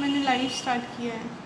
मैंने live start किया है।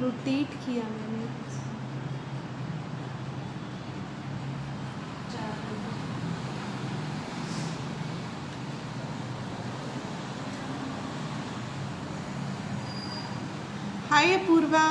रोटेट किया मैंने। Hi Apoorva.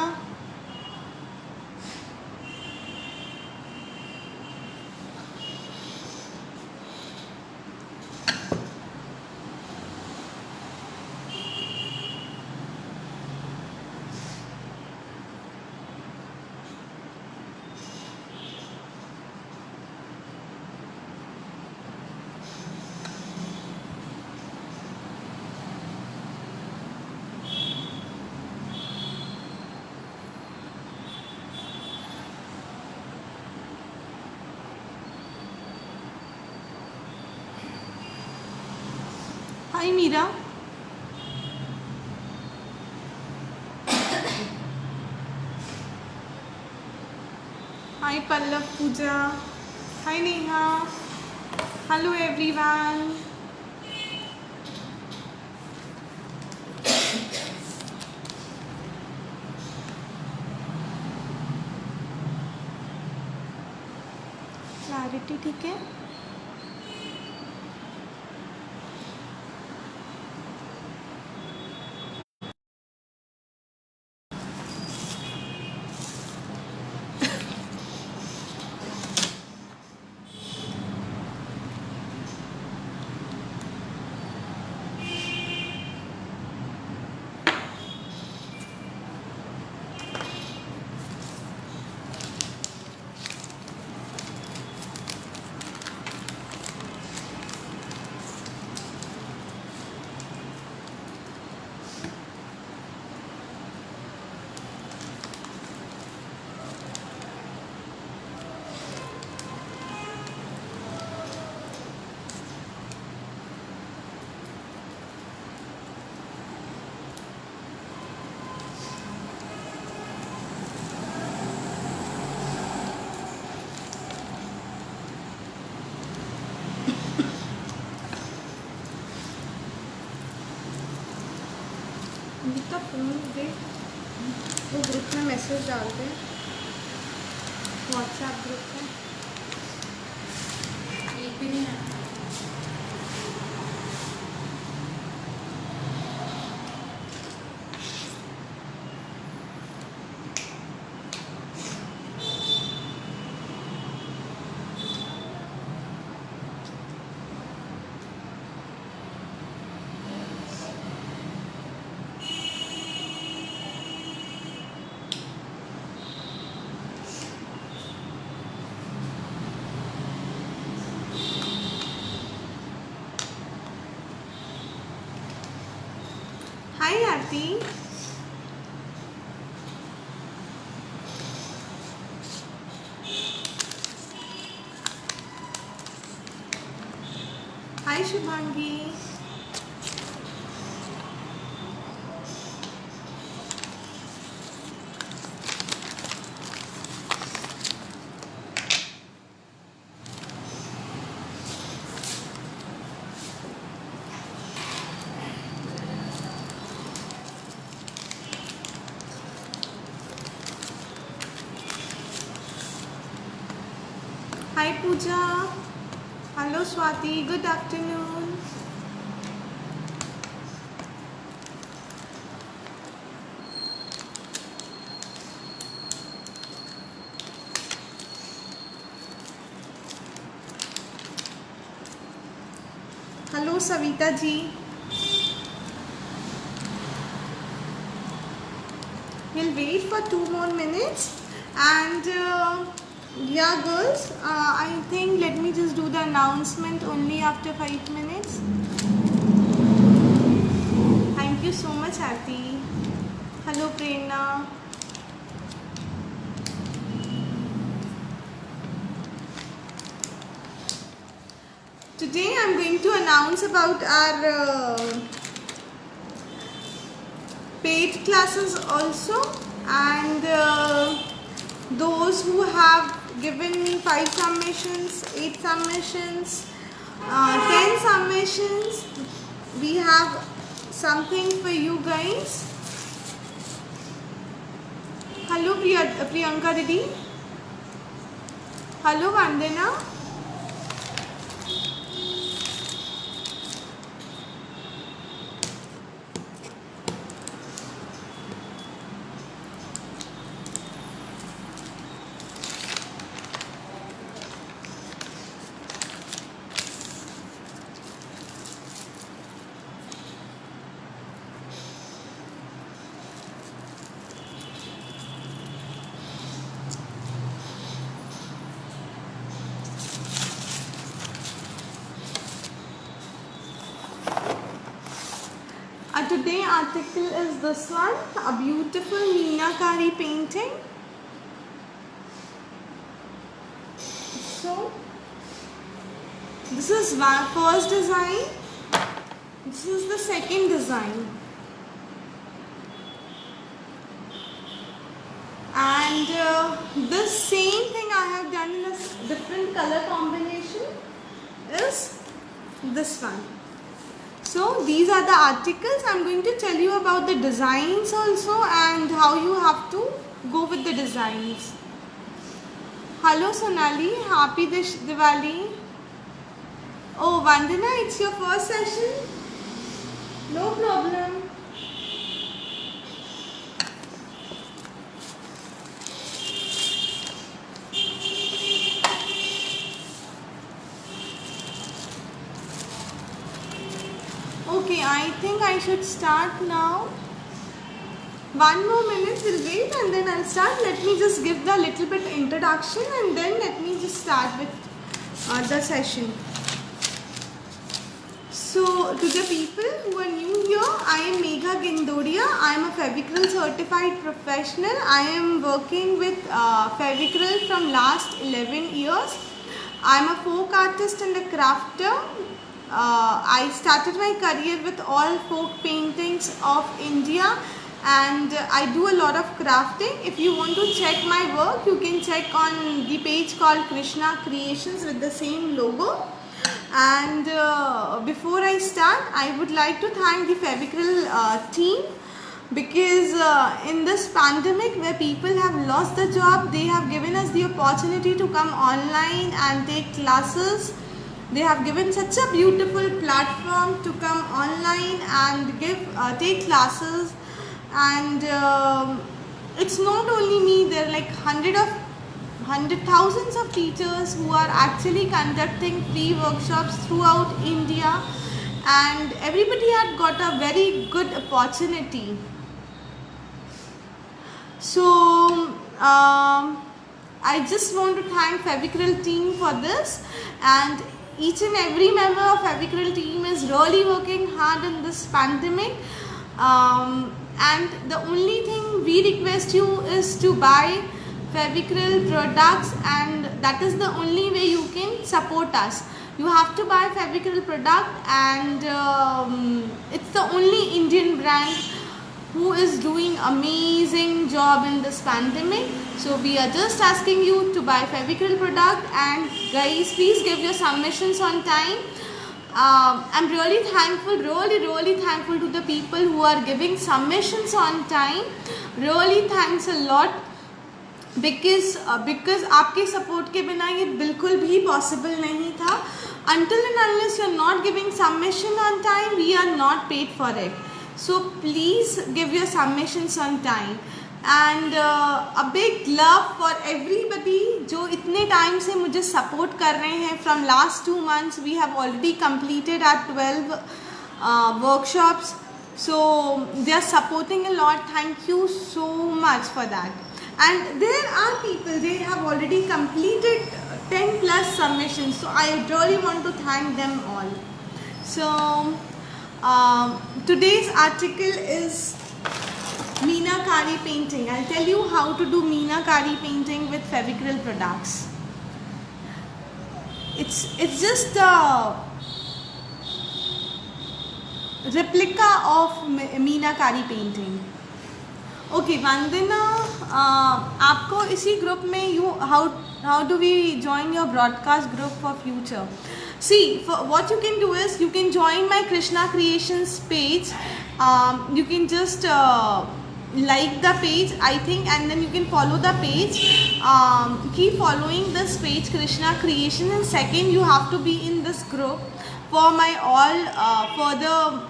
Hi Meera. Hi Pallav Pooja. Hi Neha. Hello everyone. Clarity ठीक है? गीता फोन दे, वो ग्रुप में मैसेज डाल दे, व्हाट्सएप ग्रुप में। एक भी नहीं आया। Hi Aarti. Hi Shubhangi. Hi Pooja. Hello Swati, good afternoon. Hello Savita ji. We'll wait for 2 more minutes and yeah girls, I think let me just do the announcement only after 5 minutes. Thank you so much Aarti. Hello Prerna. Today I'm going to announce about our paid classes also, and those who have given 5 submissions, 8 submissions, 10 submissions, we have something for you guys. Hello Priyanka Didi. Hello Vandana. Today article is this one, a beautiful Meenakari painting. So this is my first design, this is the second design, and this same thing I have done in a different color combination is this one. So these are the articles. I'm going to tell you about the designs also and how you have to go with the designs. Hello Sonali, happy Diwali. Oh Vandana, it's your first session? No problem. Okay, I think I should start now. 1 more minute, we'll wait and then I'll start. Let me just give the little bit introduction and then let me just start with the session. So, to the people who are new here, I am Megha Gindodia. I am a Fevicryl certified professional. I am working with Fevicryl from last 11 years. I am a folk artist and a crafter. I started my career with all folk paintings of India, and I do a lot of crafting. If you want to check my work, you can check on the page called Krishna Creations with the same logo. And before I start, I would like to thank the Fevicryl team, because in this pandemic where people have lost the job, they have given us the opportunity to come online and take classes. They have given such a beautiful platform to come online and take classes, and it's not only me. There are like thousands of teachers who are actually conducting free workshops throughout India, and everybody had got a very good opportunity. So I just want to thank Fevicryl team for this, and each and every member of Fevicryl team is really working hard in this pandemic, and the only thing we request you is to buy Fevicryl products, and that is the only way you can support us. You have to buy Fevicryl product, and it's the only Indian brand who is doing amazing job in this pandemic. So we are just asking you to buy Fevicryl product, and guys, please give your submissions on time. I'm really thankful, really thankful to the people who are giving submissions on time. Really thanks a lot, because आपके support के बिना ये बिल्कुल भी possible नहीं था. Until and unless you are not giving submission on time, we are not paid for it. So please give your submissions on time. And a big love for everybody जो इतने time से मुझे support कर रहे हैं. From last 2 months we have already completed our 12 workshops. So they are supporting a lot. Thank you so much for that. And there are people, they have already completed 10 plus submissions. So I really want to thank them all. So today's article is Meenakari painting. I'll tell you how to do Meenakari painting with Fevicryl products. It's just a replica of Meenakari painting. Okay, Vandana, आपको इसी group में how do we join your broadcast group for future? See, for what you can do is you can join my Krishna Creations page. You can just like the page, I think, and then you can follow the page. Keep following this page, Krishna Creation, and second, you have to be in this group for my all further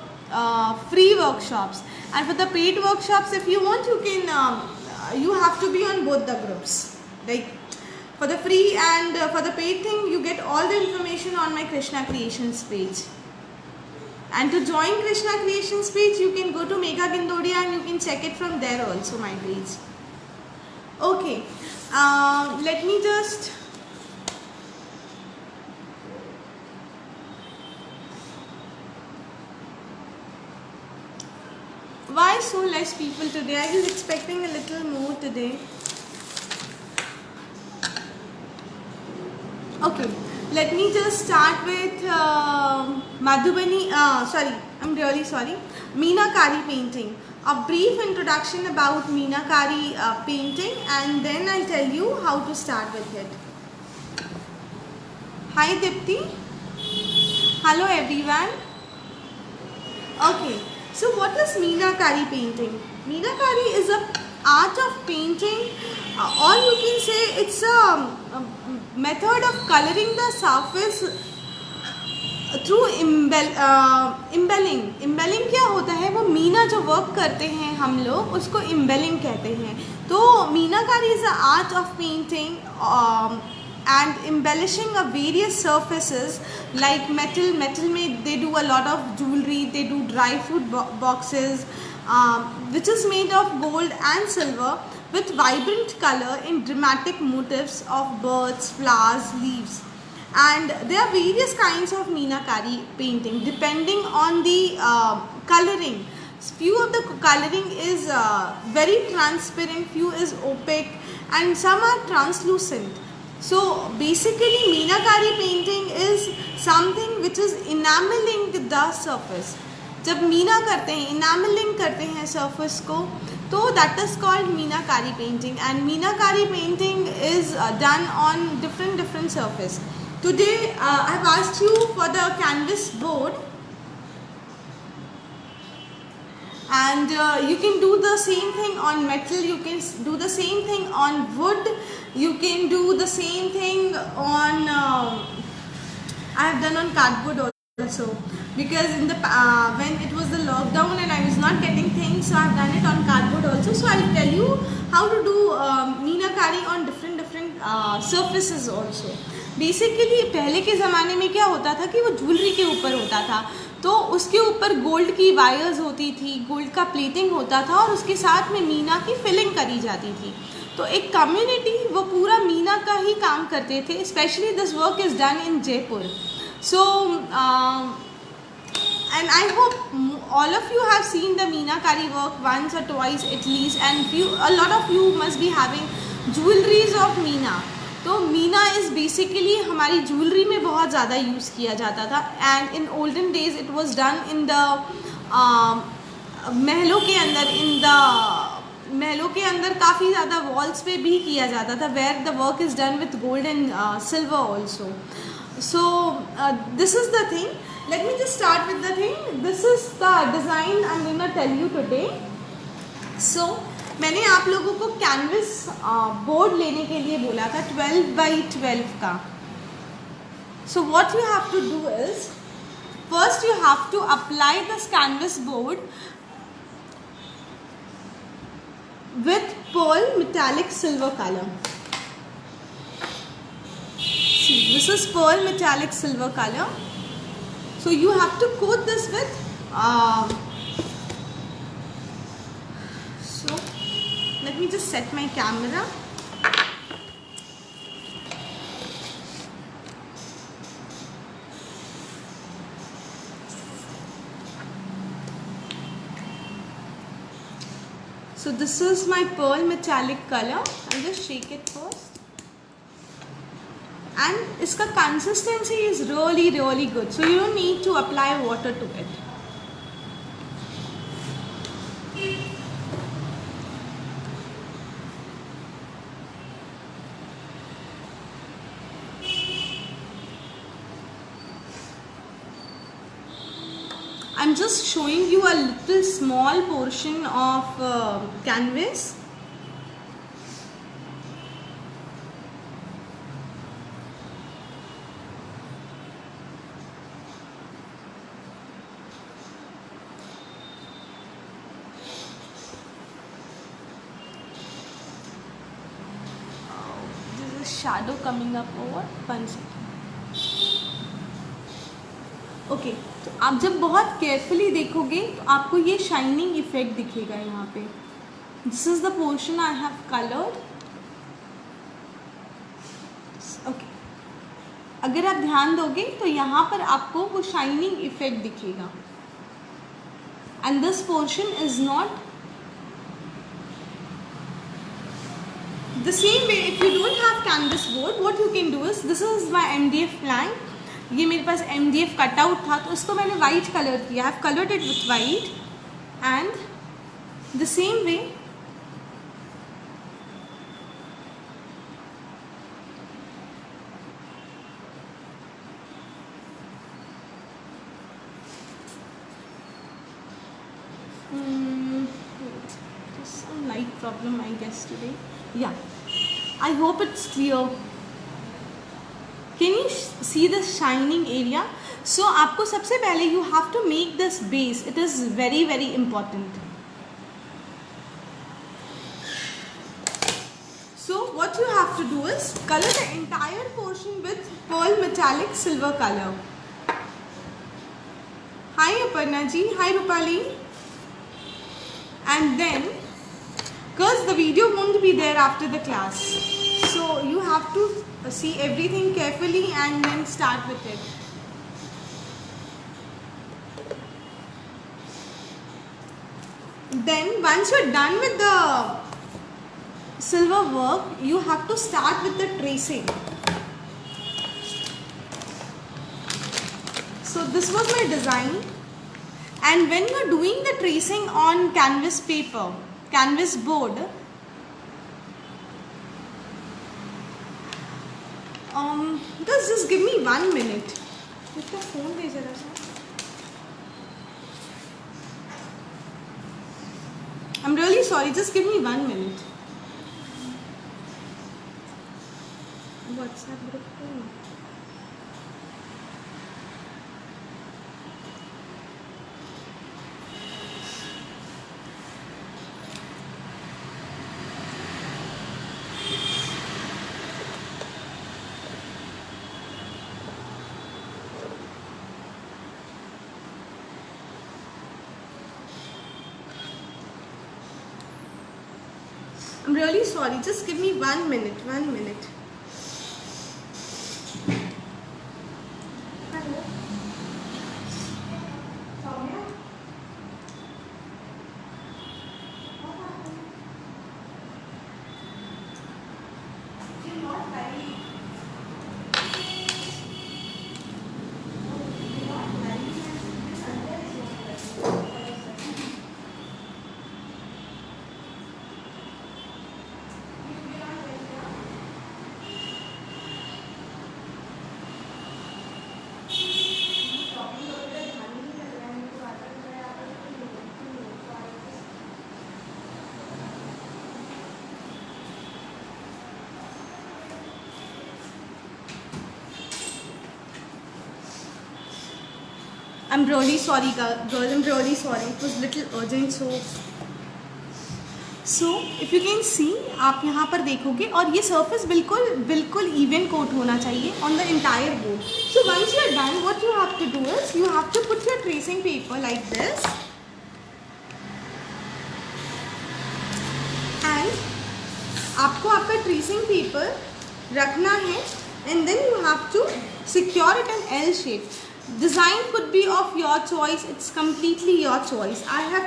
free workshops. And for the paid workshops, if you want, you can you have to be on both the groups. Like for the free and for the paid thing, you get all the information on my Krishna Creations page. And to join Krishna Creations page, you can go to Megha Gindodia and you can check it from there also, my page. Okay, let me just why so less people today? I was expecting a little more today. Okay, let me just start with Madhubani, sorry, I'm really sorry, Meenakari painting. A brief introduction about Meenakari painting, and then I'll tell you how to start with it. Hi Dipti. Hello everyone. Okay, so what is Meenakari painting? Meenakari is a art of painting, or you can say it's a method of coloring the surface through इम्बेलिंग. इम्बेलिंग क्या होता है? वो मीना जो work करते हैं हम लोग, उसको इम्बेलिंग कहते हैं. तो meenakari is a art of painting and embellishing of various surfaces like metal में they do a lot of jewelry, they do dry fruit boxes which is made of gold and silver with vibrant color in dramatic motifs of birds, flowers, leaves. And there are various kinds of Meenakari painting depending on the coloring. Few of the coloring is very transparent, few is opaque, and some are translucent. So basically Meenakari painting is something which is enameling the surface. जब मीना करते हैं, enameling करते हैं surface को, तो that is called Meenakari painting. And Meenakari painting is done on different surface. Today I have asked you for the canvas board, and you can do the same thing on metal, you can do the same thing on wood, you can do the same thing on I have done on cardboard also, because in the when it was the lockdown and I was not getting things, so I have done it on cardboard also. So I will tell you how to do Meenakari on different surfaces also. Basically पहले के ज़माने में क्या होता था कि वो jewellery के ऊपर होता था, तो उसके ऊपर गोल्ड की वायर्स होती थी, गोल्ड का प्लेटिंग होता था, और उसके साथ में मीना की फिलिंग करी जाती थी. तो एक कम्युनिटी वो पूरा मीना का ही काम करते थे. Specially this work is done in Jaipur. So and I hope all of you have seen the Meenakari work once or twice at least, and a lot of you must be having jewelries of Meena. तो Meena is basically हमारी jewellery में बहुत ज़्यादा use किया जाता था. And in olden days it was done in the महलों के अंदर, महलों के अंदर काफ़ी ज़्यादा वॉल्स पे भी किया जाता था, where the work is done with gold and silver also. So this is the thing. Let me just start with the thing. This is the design I am going to tell you today. So मैंने आप लोगों को canvas board लेने के लिए बोला था 12 by 12 का. So what you have to do is, first you have to apply this canvas board with pearl metallic silver color. See, this is pearl metallic silver color. So you have to coat this with so let me just set my camera. So this is my pearl metallic color. I'll just shake it first. And its consistency is really good. So you don't need to apply water to it. I'm just showing you a little small portion of canvas. There's a shadow coming up over. 1 second. Okay तो आप जब बहुत carefully देखोगे तो आपको ये shining effect दिखेगा यहाँ पे. This is the portion I have coloured. Okay, अगर आप ध्यान दोगे तो यहाँ पर आपको वो शाइनिंग इफेक्ट दिखेगा. And this portion is not the same way. If you don't have canvas board, what you can do is, this is my MDF plank. ये मेरे पास MDF कटआउट था तो उसको मैंने वाइट कलर किया. आई have coloured it with white and the same way some light problem I guess today. Yeah, I hope it's clear. Can you see the shining area? So आपको सबसे पहले you have to make this base. It is very important. So what you have to do is color the entire portion with pearl metallic silver color. Hi Aparna ji, hi Rupali. And then, because the video won't be there after the class, so you have to see everything carefully and then start with it. Then once you're done with the silver work, you have to start with the tracing. So this was my design, and when you're doing the tracing on canvas paper, canvas board, just give me 1 minute. इसका phone दे जरा सा. I'm really sorry, just give me 1 minute. WhatsApp group. I'm really sorry, just give me 1 minute, 1 minute. Hello. Soumya? What happened? You're not very... I'm really sorry, girls. I'm really sorry. It was little urgent, so if you can see, आप यहाँ पर देखोगे, और ये surface बिल्कुल even coat होना चाहिए on the entire board. So once you are done, what you have to do is you have to put your tracing paper like this, and आपको आपका ट्रेसिंग पेपर रखना है, and then you have to secure it in L shape. Design could be of your choice. It's completely your choice. I have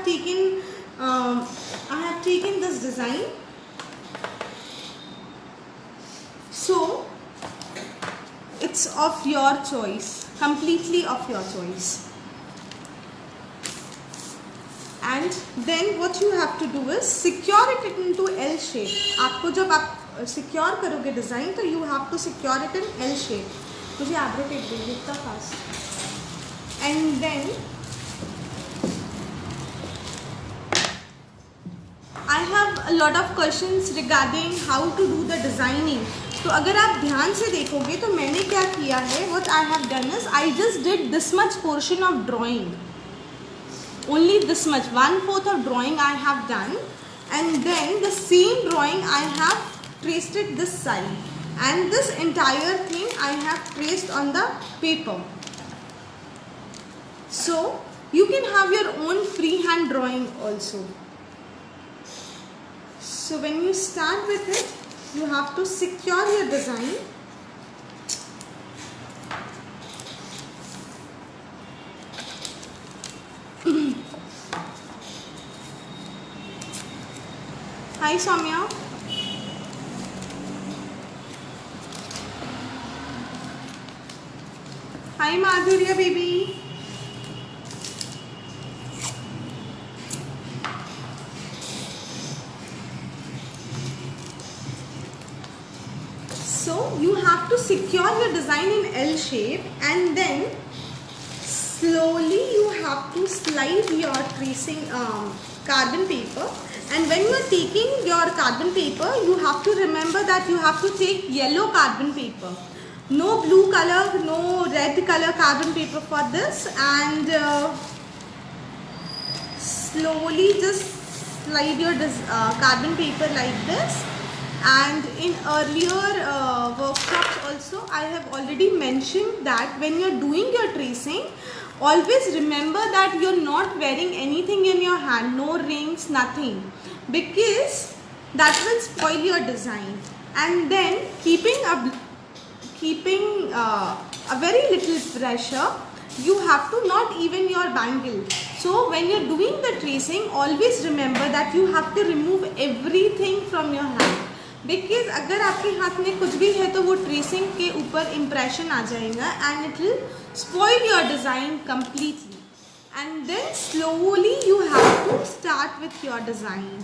taken this design. So it's of your choice, completely of your choice. And then what you have to do is secure it into L shape. आपको जब आप secure करोगे design, तो you have to secure it in L shape. मुझे एब्रो tape दे इतना fast. And then I have a lot of questions regarding how to do the designing. तो अगर आप ध्यान से देखोगे तो मैंने क्या किया है, what I have done is I just did this much portion of drawing, only this much, 1/4 of drawing I have done, and then the same drawing I have traced it this side, and this entire thing I have traced on the paper. So you can have your own freehand drawing also. So when you start with it, you have to secure your design. Hi Soumya. Hi Madhurya baby. So you have to secure your design in L shape, and then slowly you have to slide your tracing carbon paper. And when you are taking your carbon paper, you have to remember that you have to take yellow carbon paper, no blue color, no red color carbon paper for this. And slowly just slide your carbon paper like this. And in earlier workshops also I have already mentioned that when you're doing your tracing, always remember that you're not wearing anything in your hand, no rings, nothing, because that will spoil your design. And then keeping a very little pressure, you have to not even your bangle. So when you're doing the tracing, always remember that you have to remove everything from your hand, because अगर आपके हाथ में कुछ भी है तो वो tracing के ऊपर इम्प्रेशन आ जाएगा, and it will spoil your design completely. And then slowly you have to start with your design.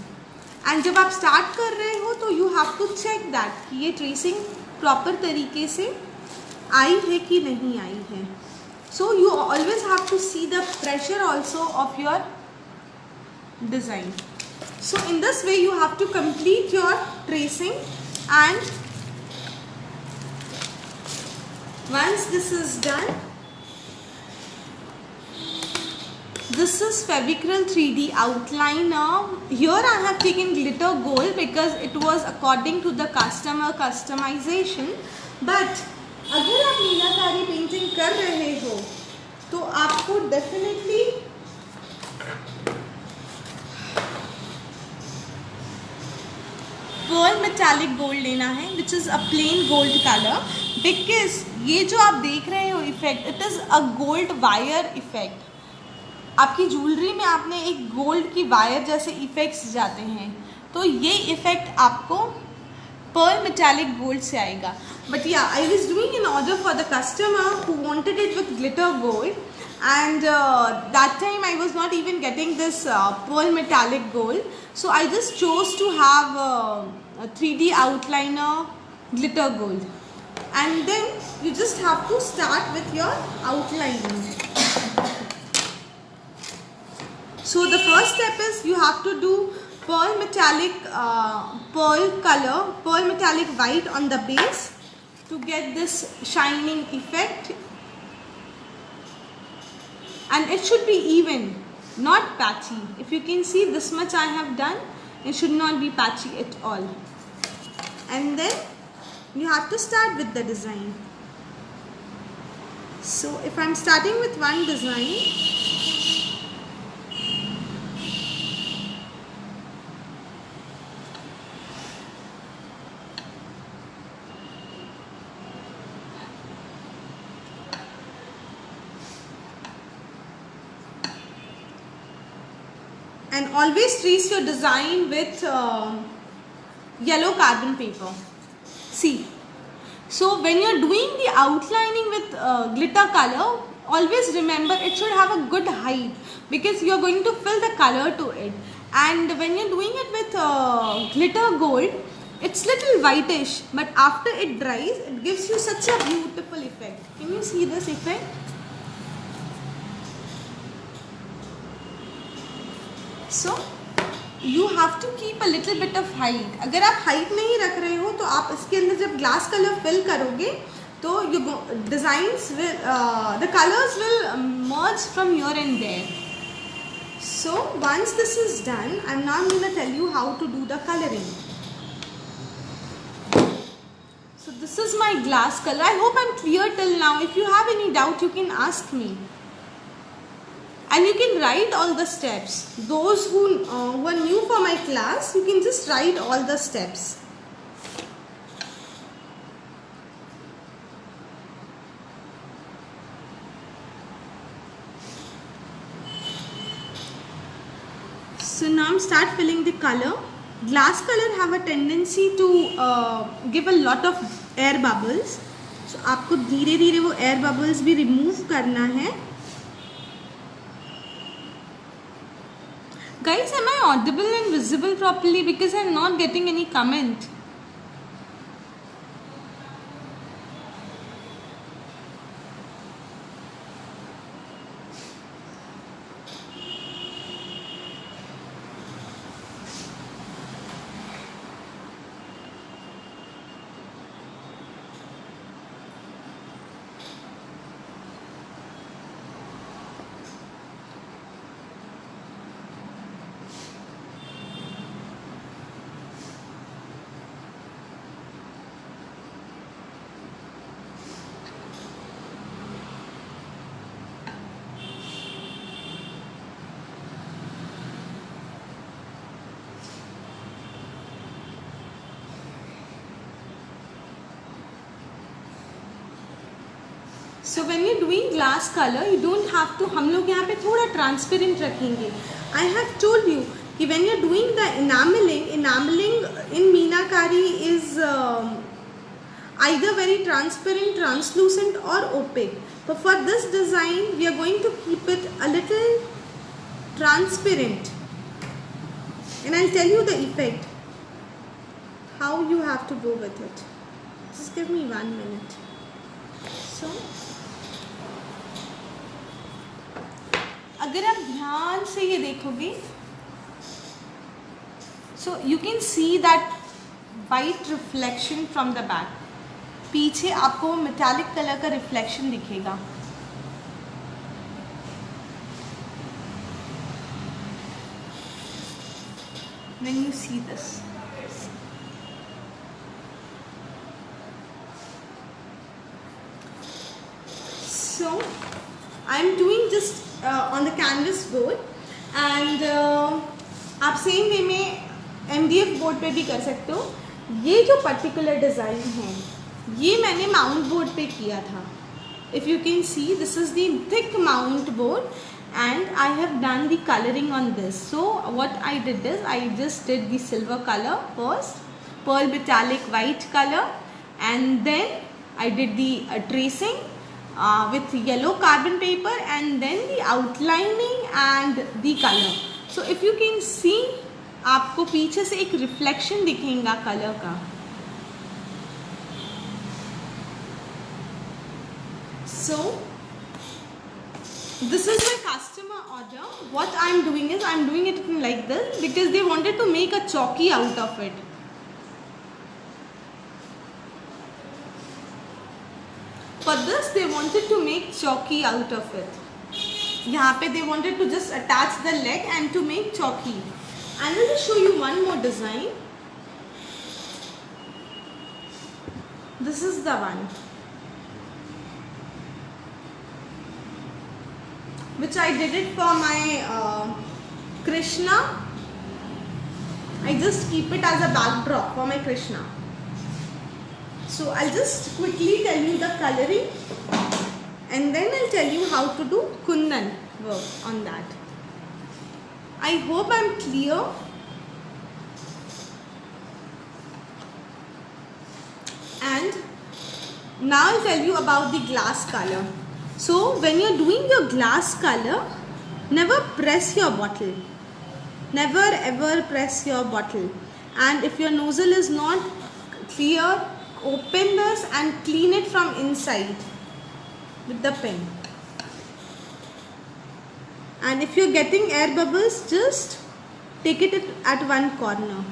And जब आप स्टार्ट कर रहे हो तो you have to check that कि ये ट्रेसिंग प्रॉपर तरीके से आई है कि नहीं आई है. So you always have to see the pressure also of your design. So in this way you have to complete your tracing, and once this is done, this is Fevicryl 3D outliner. Here I have taken glitter gold because it was according to the customer customization. But अगर आप मीनाकारी painting कर रहे हो तो आपको definitely Perl metallic gold लेना है, which is a plane gold colour, because ये जो आप देख रहे हो effect, it is a gold wire effect. आपकी ज्वेलरी में आपने एक गोल्ड की वायर जैसे इफेक्ट्स जाते हैं, तो ये इफेक्ट आपको पर्ल मेटालिक गोल्ड से आएगा. बट या I was doing in order for the customer who wanted it with glitter gold, and that time I was not even getting this pearl metallic gold, so I just chose to have a 3D outliner glitter gold. And then you just have to start with your outlining. So the first step is you have to do pearl metallic pearl color, pearl metallic white on the base to get this shining effect. And it should be even, not patchy. If you can see, this much I have done, It should not be patchy at all. And then you have to start with the design. So if I'm starting with one design, and always trace your design with yellow carbon paper. See, so when you're doing the outlining with glitter color, always remember it should have a good height, because you're going to fill the color to it. And when you're doing it with glitter gold, it's little whitish, but after it dries, it gives you such a beautiful effect. Can you see this effect? So you have to keep a little bit of height. अगर आप height नहीं रख रहे हो तो आप इसके अंदर जब glass color fill करोगे तो your designs will the colors will merge from here and there. So once this is done, I'm now going to tell you how to do the coloring. So this is my glass color. I hope I'm clear till now. If you have any doubt, you can ask me. And you can write all the steps. Those who were new for my class, you can just write all the steps. So now start filling the color. Glass color have a tendency to give a lot of air bubbles. So आपको धीरे धीरे वो air bubbles भी remove करना है. Guys, am I audible and visible properly? Because I'm not getting any comment. So when you're doing glass color, you don't have to. हम लोग यहाँ पे थोड़ा transparent रखेंगे. I have told you कि when you're doing the enameling in Meenakari is either very transparent, translucent or opaque. But for this design, we are going to keep it a little transparent. And I'll tell you the effect, how you have to go with it. Just give me 1 minute. So अगर आप ध्यान से ये देखोगे, so you can see that white reflection from the back. पीछे आपको metallic colour का reflection दिखेगा. When you see this. So I'm doing just on the canvas board, and आप सेम वे में MDF बोर्ड पे भी कर सकते हो. ये जो पर्टिकुलर डिज़ाइन है ये मैंने माउंट बोर्ड पे किया था. If you can see, this is the thick mount board and I have done the coloring on this. So what I did is I just did the silver color first, pearl metallic white color, and then I did the tracing with yellow carbon paper, and then the outlining and the color. So if you can see, आपको पीछे से एक reflection दिखेगा colour का. So this is my customer order. What I'm doing is I'm doing it like this because they wanted to make a chalky out of it. For this they wanted to make chalky out of it. यहाँ पे they wanted to just attach the leg and to make chalky. And I'll just show you one more design. This is the one which I did it for my Krishna. I just keep it as a backdrop for my Krishna. So I'll just quickly tell you the coloring and then I'll tell you how to do kundan work on that. I hope I'm clear. And now I'll tell you about the glass color. So when you're doing your glass color, never press your bottle. Never ever press your bottle. And if your nozzle is not clear, open this and clean it from inside with the pen. And if you're getting air bubbles, just take it at one corner.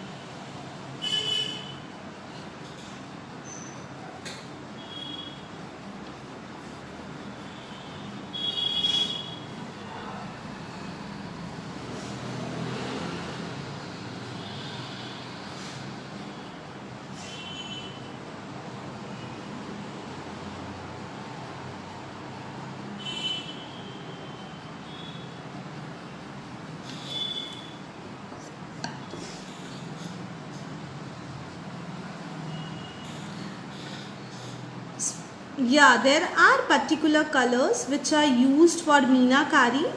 Yeah, there are particular colors which are used for meenakari.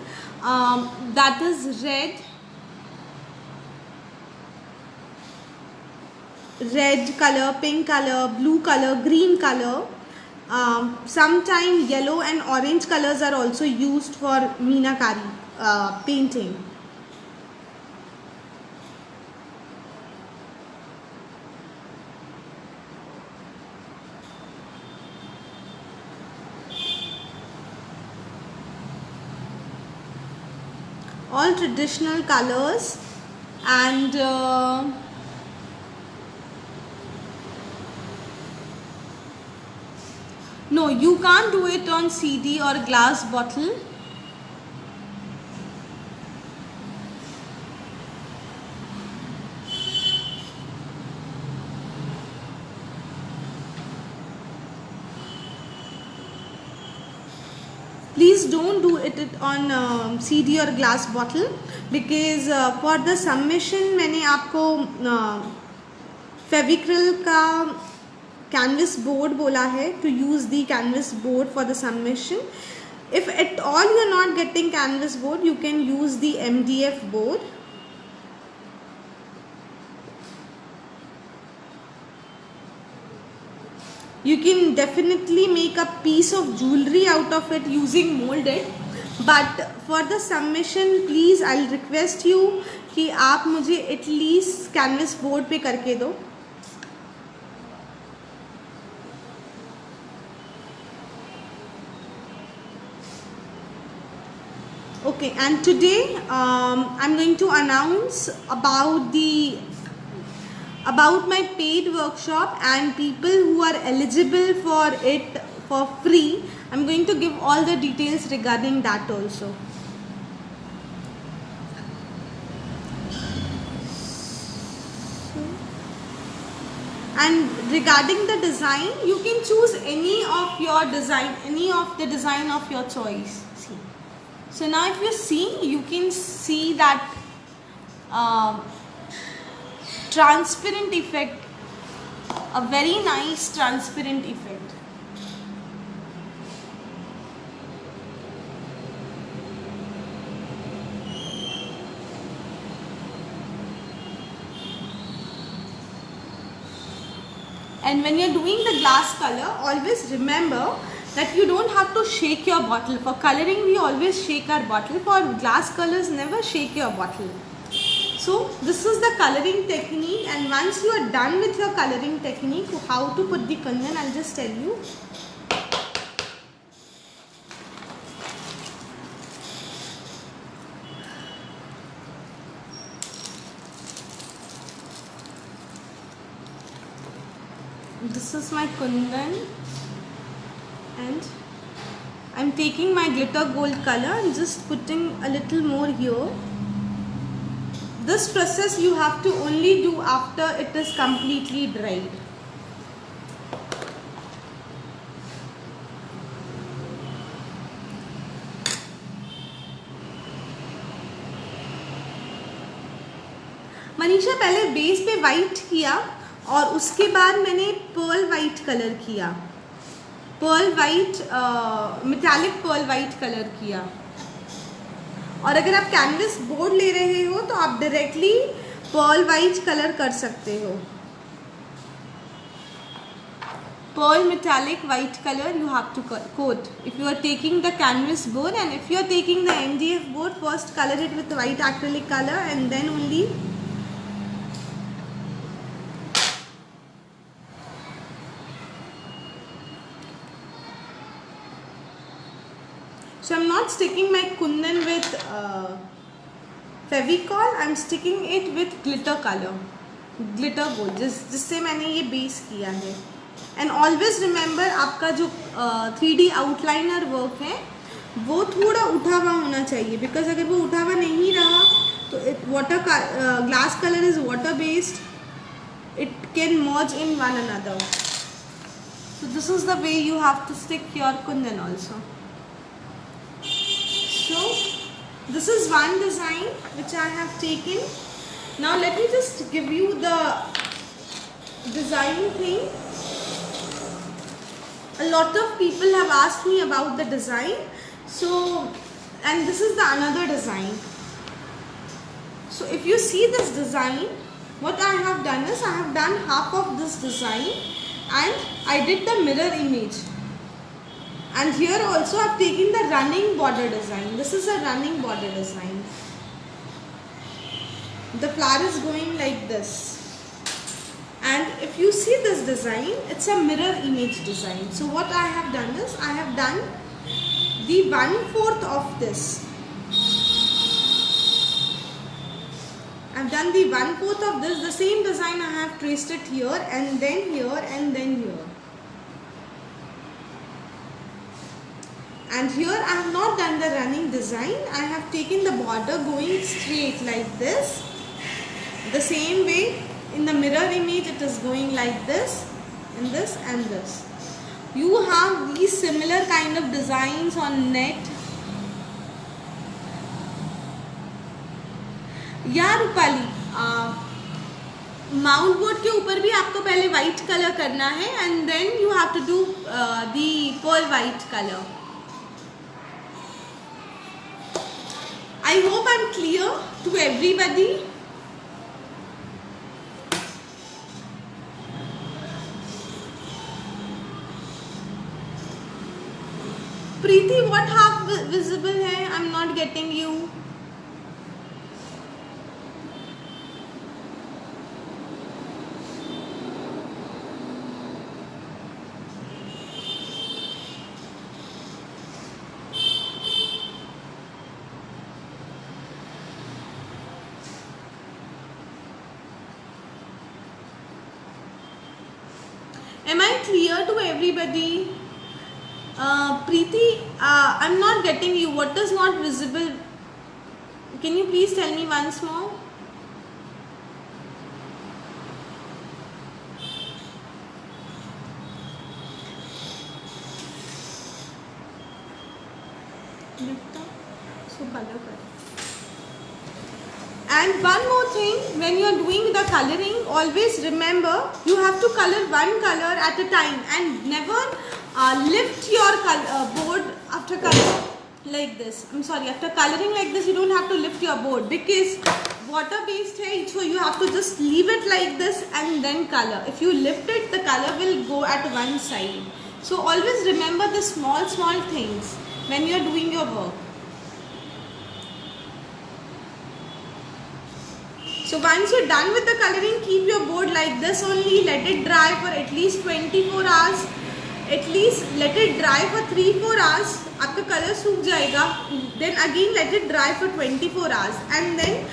That is red color, pink color, blue color, green color. Sometimes yellow and orange colors are also used for meenakari painting. All traditional colors. And no, you can't do it on CD or glass bottle. Please don't do it on CD or glass bottle, because for the submission मैंने आपको फेविक्रल का canvas board बोला है, to use the canvas board for the submission. If at all you are not getting canvas board, you can use the MDF board. You can definitely make a piece of jewelry out of it using molded, but for the submission please I'll request you कि आप मुझे at least canvas board पे करके दो. Okay, and today I'm going to announce about my paid workshop, and people who are eligible for it for free. I'm going to give all the details regarding that also. And regarding the design, you can choose any of the design of your choice. See. So now if you see, you can see that transparent effect, a very nice transparent effect. And when you're doing the glass color, always remember that you don't have to shake your bottle. For coloring, we always shake our bottle. For glass colors, never shake your bottle. So this is the coloring technique, and once you are done with your coloring technique, how to put the kundan, I'll just tell you. This is my kundan, and I'm taking my glitter gold color and just putting a little more here. This process you have to only do after it is completely dried. Manisha पहले base पे white किया और उसके बाद मैंने Perl white colour किया, pearl white metallic pearl white colour किया। और अगर आप कैनवस बोर्ड ले रहे हो तो आप डायरेक्टली पर्ल वाइट कलर कर सकते हो, pearl metallic white color you have to coat if you are taking the canvas board, and if you are taking the MDF board, first color it with white acrylic color and then only so I'm not sticking my kundan with Fevicol, I'm sticking it with glitter color, glitter gold, जिससे मैंने ये base किया है। And always remember आपका जो 3D outliner work है वो थोड़ा उठा हुआ होना चाहिए, बिकॉज अगर वो उठा हुआ नहीं रहा तो water glass colour is water based, it can merge in one another. So this is the way you have to stick your kundan also. So this is one design which I have taken. Now let me just give you the design thing. A lot of people have asked me about the design, so and this is the another design. So if you see this design, what I have done is I have done half of this design and I did the mirror image, and here also I have taken the running border design. This is a running border design. The flower is going like this. And if you see this design, it's a mirror image design. So what I have done is I have done the 1/4 of this. I've done the 1/4 of this. The same design I have traced it here and then here and then here. And here I have not done the running design. I have taken the border going straight like this. The same way. In the mirror image it is going like this, and this and this. You have these similar kind of designs on net. या Rupali, mount board के ऊपर भी आपको पहले white colour करना है and then you have to do the pearl white colour. I hope I am clear to everybody. Preeti, what half visible है? I'm not getting you. Am I clear to everybody? Preeti, I'm not getting you. What is not visible? Can you please tell me once more? And one more thing, when you are doing the coloring, always remember you have to color one color at a time and never lift your board after coloring like this. I'm sorry, after coloring like this you don't have to lift your board because water based hai, so you have to just leave it like this and then color. If you lift it, the color will go at one side. So always remember the small things when you are doing your work. So once you're done with the coloring, keep your board like this only. Let it dry for at least 24 hours. At least let it dry for 3-4 hours. आपका colour सूख जाएगा. Then again let it dry for 24 hours. And then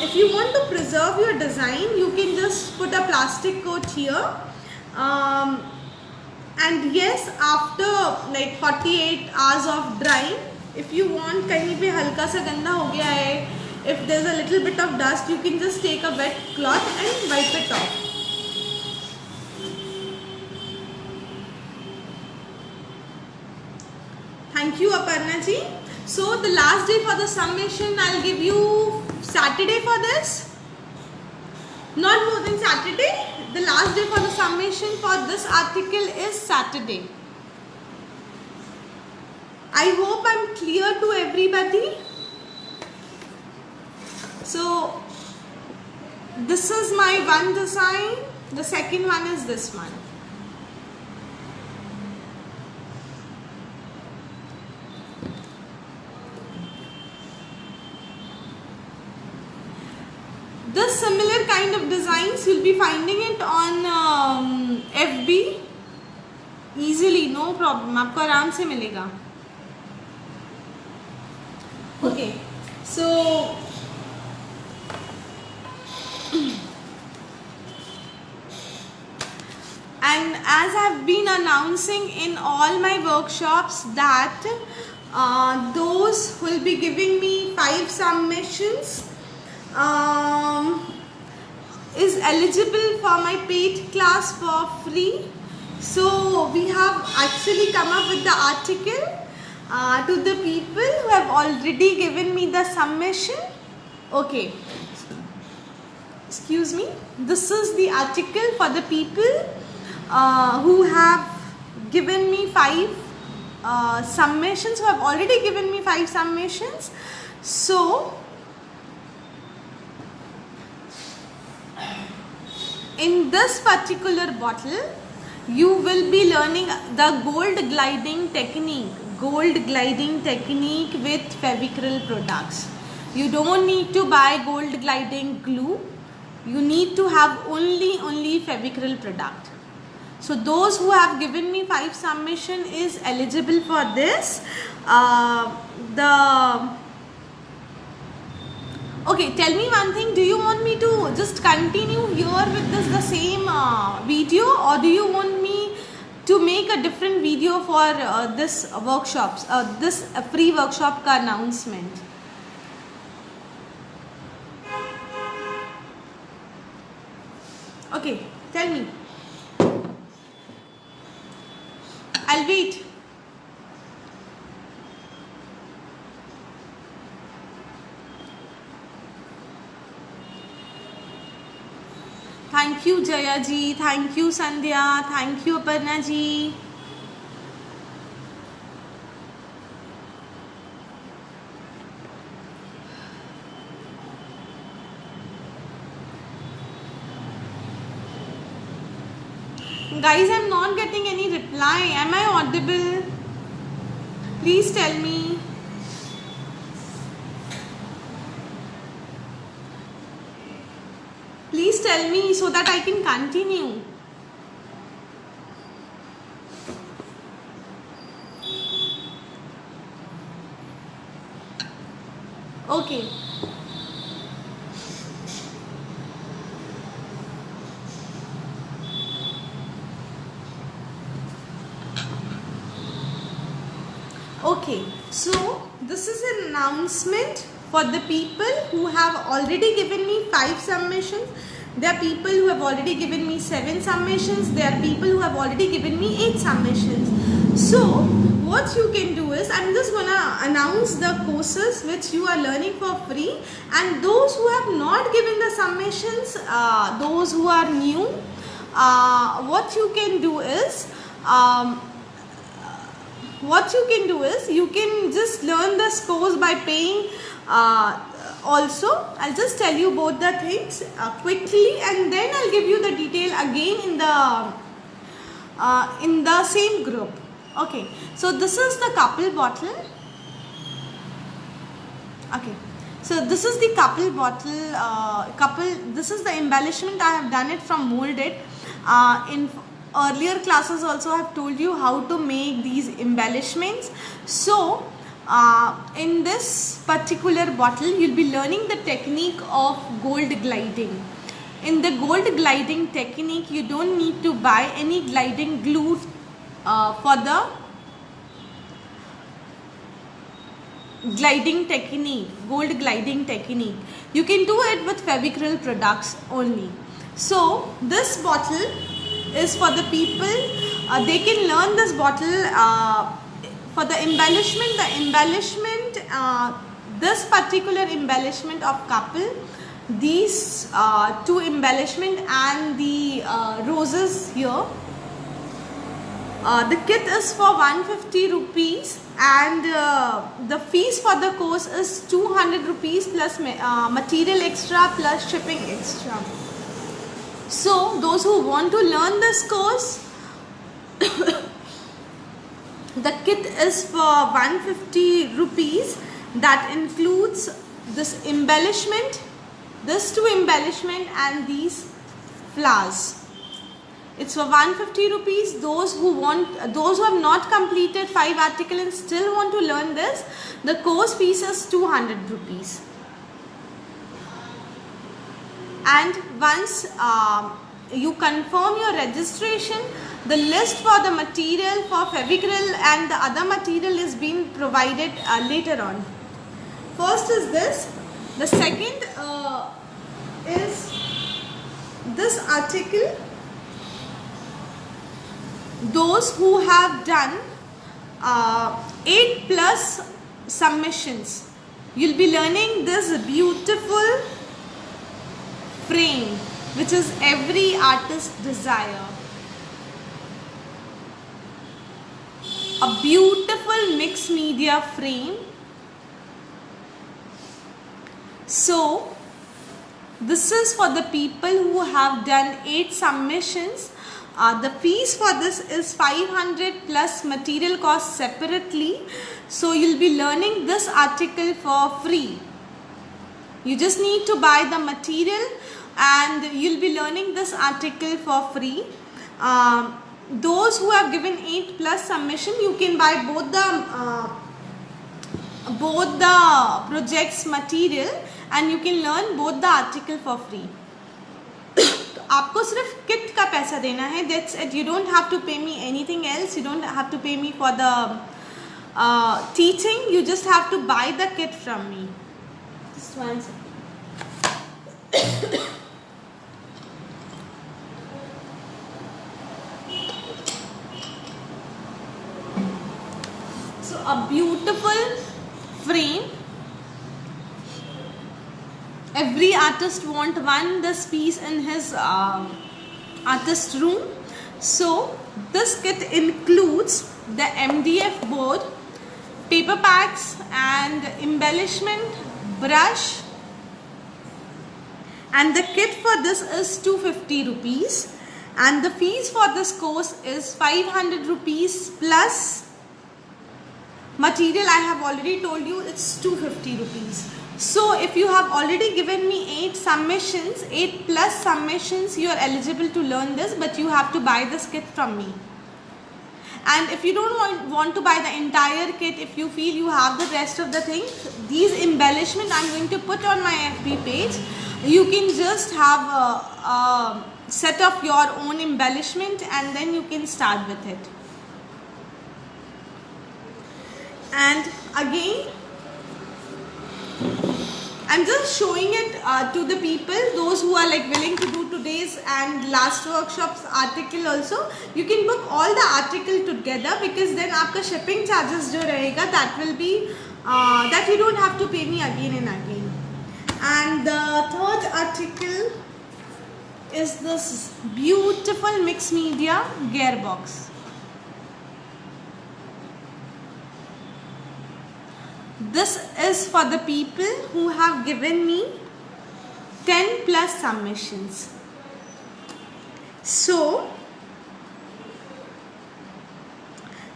if you want to preserve your design, you can just put a plastic coat here. And yes, after like 48 hours of drying, if you want कहीं पे हल्का सा गंदा हो गया है, if there's a little bit of dust, you can just take a wet cloth and wipe it off. Thank you, Aparna ji. So the last day for the submission, I'll give you Saturday for this. Not more than Saturday. The last day for the submission for this article is Saturday. I hope I'm clear to everybody. So this is my one design. The second one is this one. This similar kind of designs, you'll be finding it on FB easily, no problem. आपको आराम से मिलेगा. Okay, so and as I've been announcing in all my workshops that those who will be giving me 5 submissions is eligible for my paid class for free. So we have actually come up with the article to the people who have already given me the submission. Okay, excuse me, this is the article for the people who have given me 5 submissions, who have already given me 5 submissions. So in this particular bottle, you will be learning the gold gliding technique with Fevicryl products. You don't need to buy gold gliding glue. You need to have only Fevicryl product. So those who have given me 5 submission is eligible for this. Okay, tell me one thing, do you want me to just continue here with this the same video, or do you want me to make a different video for this workshops, this free workshop ka announcement? Okay, tell me. I'll wait. Thank you Jaya ji, thank you Sandhya, thank you Aparna ji. Guys, I'm not getting any reply. Am I audible? Please tell me. Please tell me so that I can continue. Okay. Okay, so this is an announcement for the people who have already given me 5 submissions. There are people who have already given me 7 submissions. There are people who have already given me 8 submissions. So what you can do is, I'm just gonna announce the courses which you are learning for free, and those who have not given the submissions, those who are new, what you can do is, you can just learn the course by paying also. I'll just tell you both the things quickly, and then I'll give you the detail again in the same group. Okay, so this is the couple bottle. Okay, so this is the couple bottle. This is the embellishment. I have done it from molded. In earlier classes also I have told you how to make these embellishments. So in this particular bottle, you'll be learning the technique of gold gliding. In the gold gliding technique, you don't need to buy any gliding glue for the gliding technique, gold gliding technique. You can do it with Fevicryl products only. So this bottle is for the people, they can learn this bottle for the embellishment. This particular embellishment of couple, these two embellishment and the roses here. The kit is for 150 rupees and the fees for the course is 200 rupees plus material extra plus shipping extra. So those who want to learn this course, the kit is for 150 rupees. That includes this embellishment, this two embellishment and these flowers. It's for 150 rupees. Those who have not completed 5 articles and still want to learn this, the course fees is 200 rupees. And once you confirm your registration, the list for the material for Fevicryl and the other material is being provided later on. First is this. The second is this article. Those who have done 8+ submissions, you'll be learning this beautiful frame, which is every artist's desire. A beautiful mixed media frame. So this is for the people who have done 8 submissions. The fees for this is 500 plus material cost separately. So you'll be learning this article for free. You just need to buy the material and you'll be learning this article for free. Those who have given 8+ submission, you can buy both the project's material and you can learn both the article for free. आपको सिर्फ kit का पैसा देना है. That's it. You don't have to pay me anything else. You don't have to pay me for the teaching. You just have to buy the kit from me. Just one second. So a beautiful frame. Every artist want this piece in his artist room. So this kit includes the MDF board, paper packs and embellishment, brush, and the kit for this is 250 rupees and the fees for this course is 500 rupees plus material. I have already told you it's 250 rupees. So if you have already given me 8 submissions, 8+ submissions, you are eligible to learn this, but you have to buy this kit from me. And if you don't want to buy the entire kit, if you feel you have the rest of the things, these embellishment I'm going to put on my FB page. You can just have a set of your own embellishment and then you can start with it. And again, I'm just showing it to the people, those who are like willing to do today's and last workshop's article also. You can book all the article together because then आपका shipping charges जो रहेगा, that will be that you don't have to pay me again and again. And the third article is this beautiful mixed media gearbox. This is for the people who have given me 10+ submissions. So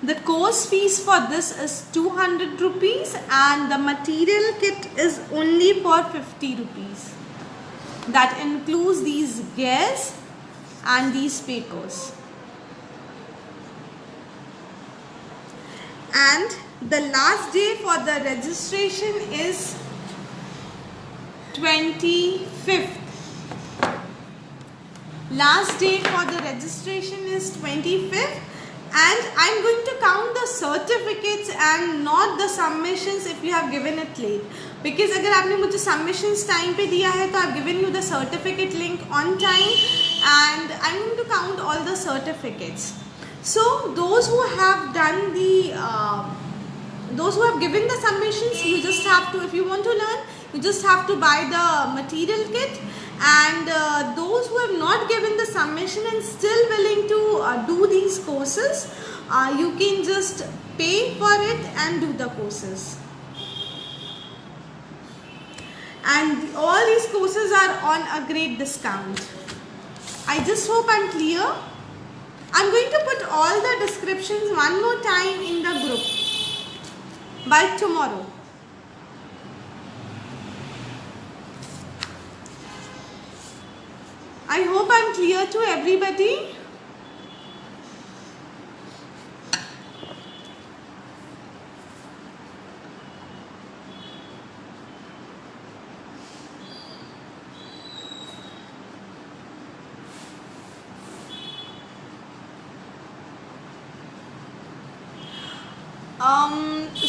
the course fees for this is 200 rupees and the material kit is only for 50 rupees. That includes these gears and these papers. And the last day for the registration is 25th. Last day for the registration is 25th. And I'm going to count the certificates and not the submissions if you have given it late. Because अगर आपने मुझे submissions time पे दिया है तो I've given you the certificate link on time and I'm going to count all the certificates. So those who have done those who have given the submissions, you just have to, if you want to learn, you just have to buy the material kit. And those who have not given the submission and still willing to do these courses, you can just pay for it and do the courses. And all these courses are on a great discount. I just hope I'm clear. I'm going to put all the descriptions one more time in the group by tomorrow. I hope I'm clear to everybody.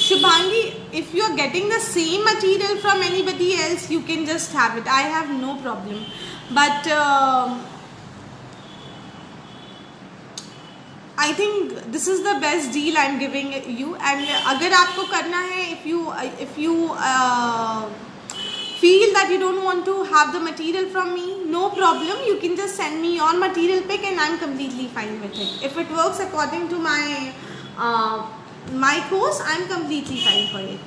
Shubhangi, if you are getting the same material from anybody else, you can just have it. I have no problem. But I think this is the best deal I'm giving you. And अगर आपको करना है, if you feel that you don't want to have the material from me, no problem. You can just send me your material pic and I'm completely fine with it. If it works according to my my course, I'm completely fine for it.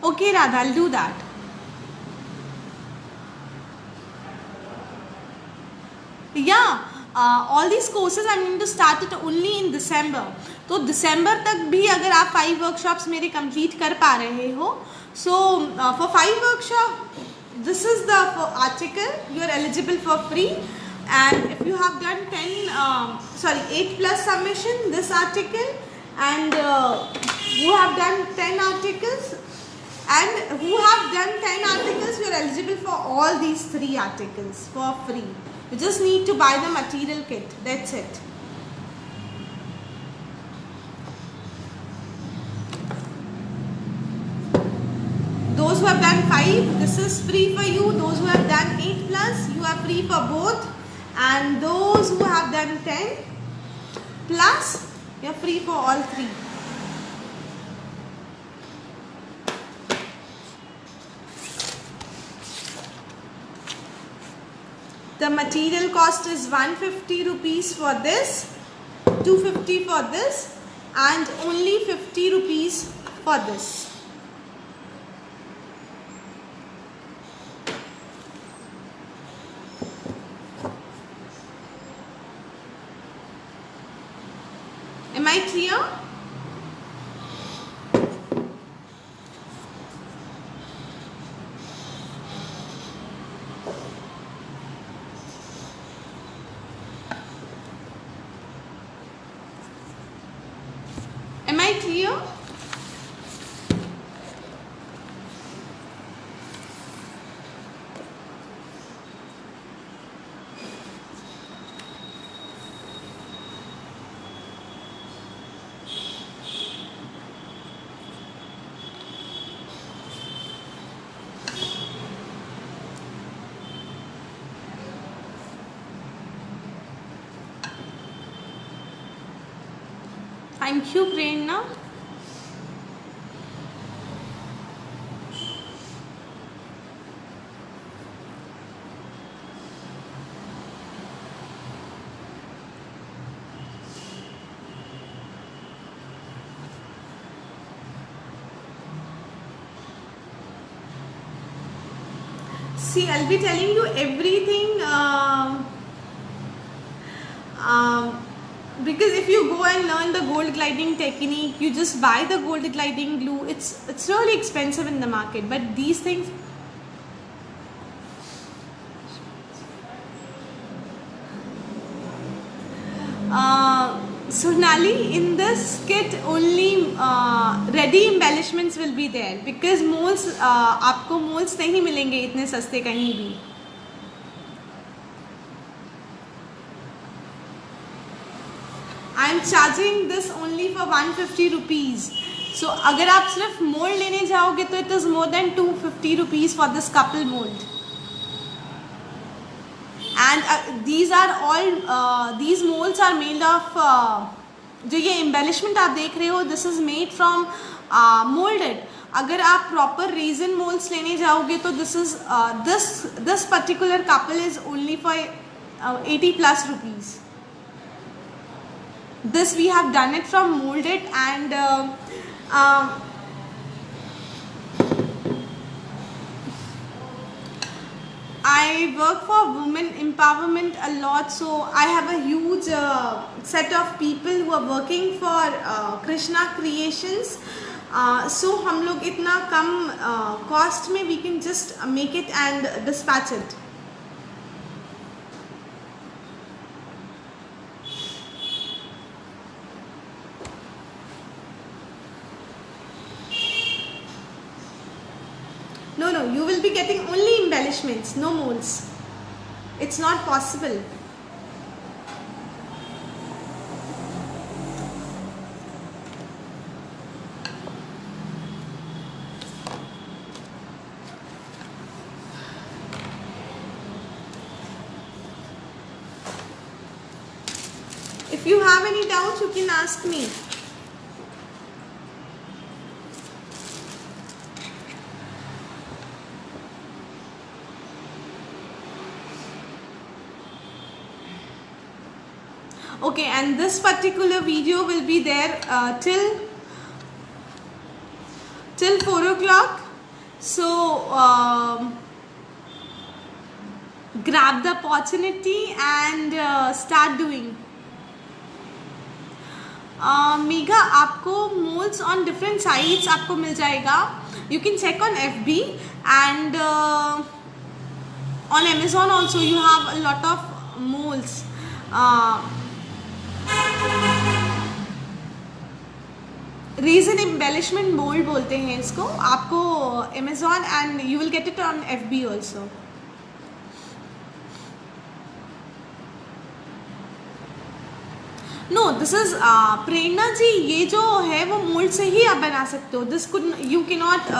Okay, Radha, I'll do that. Yeah, all these courses I'm going to start it only in December. तो दिसंबर तक भी अगर आप 5 workshops मेरे complete कर पा रहे हो, so for 5 workshops, this is the article, you are eligible for free. And if you have done 8 plus submission, this article, and who have done 10 articles, and who have done 10 articles, you are eligible for all these 3 articles for free. You just need to buy the material kit, that's it. Those who have done 5, this is free for you. Those who have done 8 plus, you are free for both. And those who have done 10 plus, you are free for all 3. The material cost is 150 rupees for this, 250 for this, and only 50 rupees for this. Am I clear? Am I clear? Thank you, Prerna. See, I'll be telling you everything because if you go and learn the gold gliding technique, you just buy the gold gliding glue. It's really expensive in the market, but these things. Sonali, in this kit only ready embellishments will be there because molds आपको molds नहीं मिलेंगे इतने सस्ते कहीं भी. I am charging this only for 150 rupees. So अगर आप सिर्फ mold लेने जाओगे तो it is more than 250 rupees for this couple mold. And these are all these molds are made of जो ये embellishment आप देख रहे हो, this is made from molded. अगर आप proper resin molds लेने जाओगे तो this is this particular couple is only for 80 plus rupees. This we have done it from molded and I work for women empowerment a lot, so I have a huge set of people who are working for Krishna Creations. So हम लोग इतना कम cost में we can just make it and dispatch it. No, you will be getting only embellishments, no molds. It's not possible. If you have any doubts, you can ask me. Okay, and this particular video will be there till 4 o'clock. So grab the opportunity and start doing. Mega आपको molds on different sites आपको मिल जाएगा. You can check on FB and on Amazon also you have a lot of molds. Resin embellishment mold बोलते हैं इसको. आपको Amazon and you will get it on FB also. No, this is प्रेरणा जी, ये जो है वो मोल्ड से ही आप बना सकते हो. This could you cannot.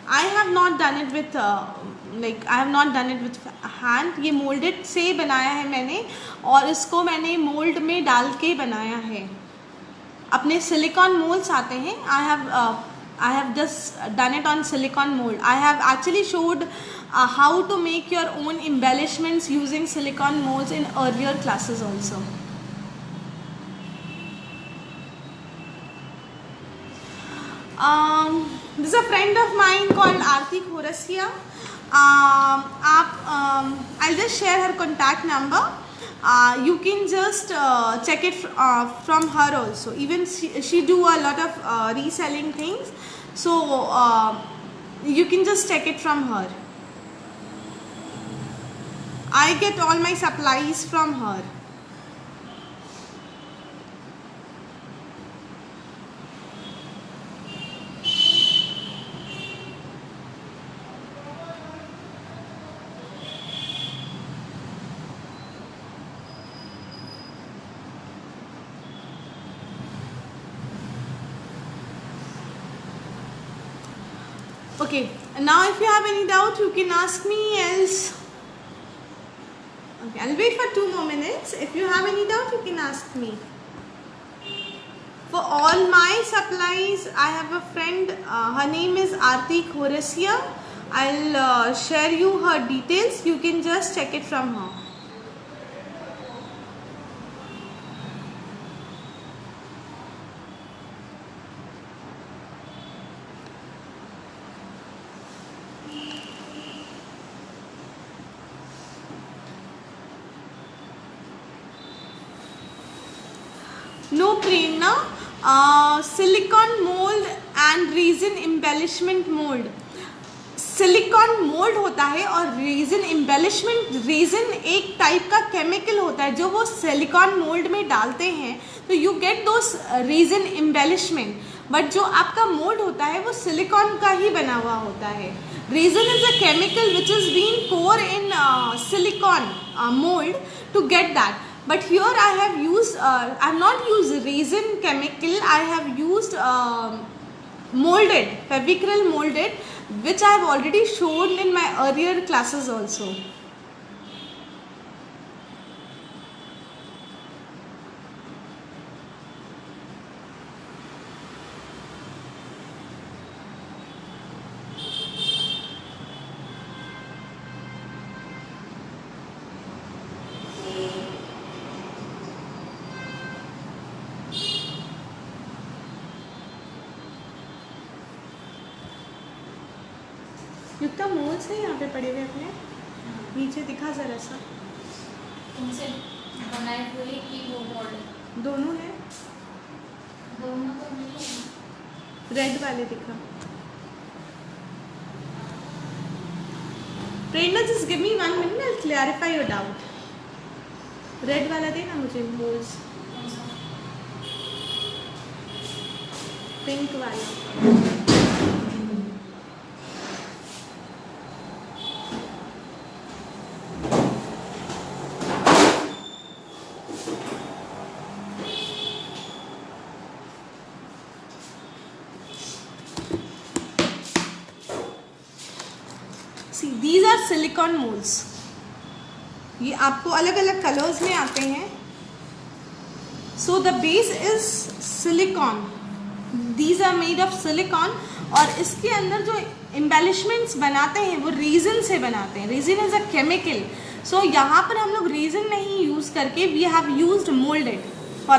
I have not done it with I have not done it with hand. ये molded से बनाया है मैंने और इसको मैंने mold में डाल के बनाया है. अपने silicone molds आते हैं. I have just done it on silicone mold. I have actually showed how to make your own embellishments using silicone molds in earlier classes also. This is a friend of mine called Aarti Khorasia. I'll just share her contact number. You can just check it from her also. Even she do a lot of reselling things, so you can just check it from her. I get all my supplies from her. Okay, now if you have any doubt, you can ask me, else. Okay, I'll wait for 2 more minutes. If you have any doubt, you can ask me. For all my supplies, I have a friend, her name is Aarti Khorasia. I'll share you her details. You can just check it from her. No, Prerna, silicone mold and resin embellishment mold. Silicone mould होता है और resin embellishment, resin एक type का chemical होता है जो वो silicone mould में डालते हैं तो you get those resin embellishment. But जो आपका मोल्ड होता है वो सिलिकॉन का ही बना हुआ होता है। Resin is a chemical which is been pour in silicone mould to get that. But here I have used, I have not used resin chemical, I have used molded, Fevicryl molded, which I have already shown in my earlier classes also. Yukta moulds है यहाँ पे पड़े हुए अपने, नीचे दिखा जरा सा। उनसे बनाए हुए कि वो मोल्ड दोनों है, दोनों तो नहीं है। रेड वाले दिखा। Prerna just give me 1 minute, I'll clarify your doubt. Red वाला देना मुझे मोल्ड्स, पिंक वाला। See, these are silicon molds. ये आपको अलग अलग कलर्स में आते हैं। So the base is silicone, these are made of silicone. और इसके अंदर जो एम्बेलिशमेंट्स बनाते हैं वो रेजिन से बनाते हैं। Resin is a chemical. So यहाँ पर हम लोग रेजिन नहीं यूज़ करके we have used moulded for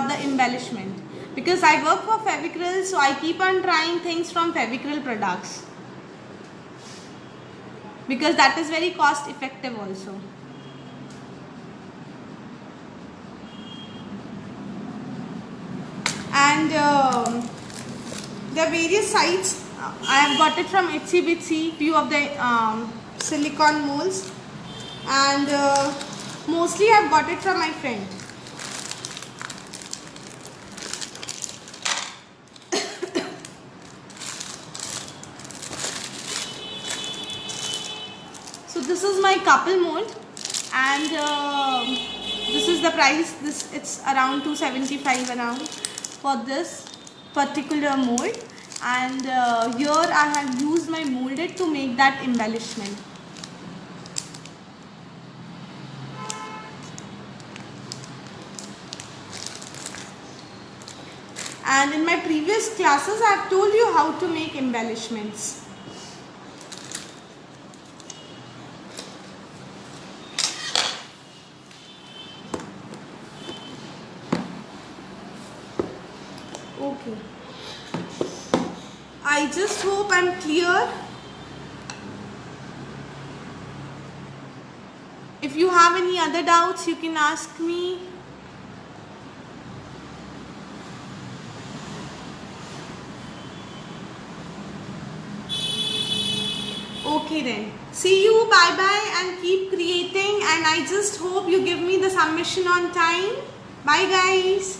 the embellishment, because I work for Fevicryl, so I keep on trying things from Fevicryl products, because that is very cost effective also. And the various sites I have got it from Etsy Bitsy, few of the silicone molds, and mostly I have got it from my friend. So this is my couple mold, and this is the price. It's around 275 around for this particular mold, and here I have used my molded to make that embellishment. And in my previous classes I have told you how to make embellishments. Okay, I just hope I'm clear. If you have any other doubts, you can ask me. Okay then, see you, bye bye, and keep creating, and I just hope you give me the submission on time. Bye guys.